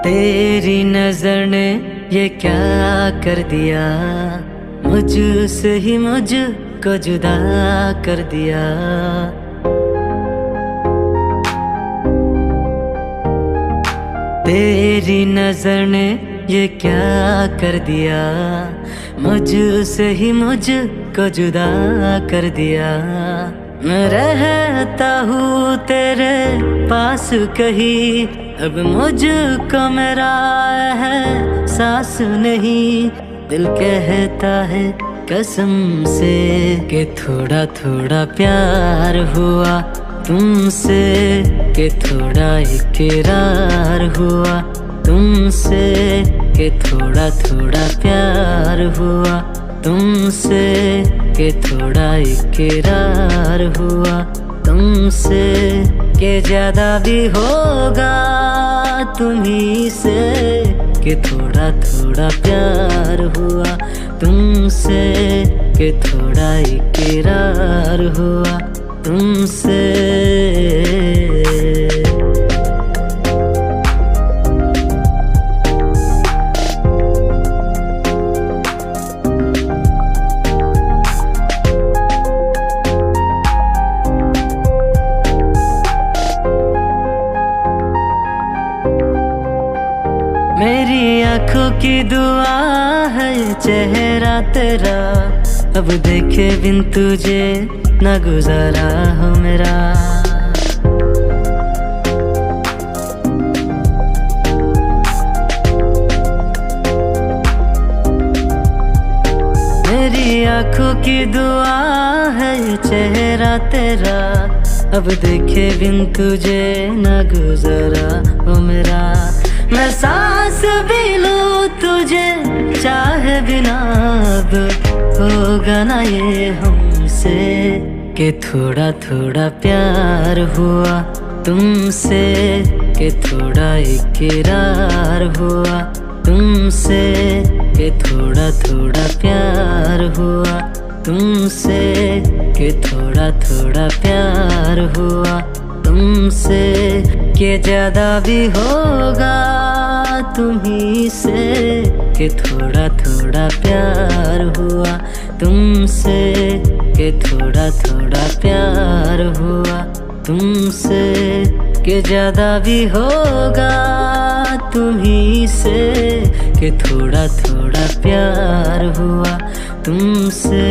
तेरी नजर ने ये क्या कर दिया, मुझसे ही मुझको जुदा कर दिया। तेरी नजर ने ये क्या कर दिया, मुझसे ही मुझको जुदा कर दिया। मैं रहता हूँ तेरे पास कहीं, अब मुझको मेरा है सांस नहीं। दिल कहता है कसम से कि थोड़ा थोड़ा प्यार हुआ तुमसे, कि थोड़ा इकरार हुआ तुमसे, कि थोड़ा थोड़ा प्यार हुआ तुमसे, कि थोड़ा इकरार हुआ तुमसे, कि ज्यादा भी होगा तुम्ही से, कि थोड़ा थोड़ा प्यार हुआ तुमसे, कि थोड़ा इकरार हुआ तुमसे। मेरी आंखों की दुआ है चेहरा तेरा, अब देखे बिन तुझे न गुजारा हो मेरा। मेरी आंखों की दुआ है चेहरा तेरा, अब देखे बिन तुझे न गुजारा हो मेरा। मैं सांस भी लूं तुझे चाहे बिना, अब होगा ना ये हमसे, कि थोड़ा थोड़ा प्यार हुआ तुमसे, कि थोड़ा इकरार हुआ तुमसे, कि थोड़ा थोड़ा प्यार हुआ तुमसे, कि थोड़ा थोड़ा प्यार हुआ तुमसे, कि ज्यादा भी होगा तुम्ही से, कि थोड़ा थोड़ा प्यार हुआ तुमसे, कि थोड़ा थोड़ा प्यार हुआ तुमसे, कि ज्यादा भी होगा तुम्ही से, कि थोड़ा थोड़ा प्यार हुआ तुमसे।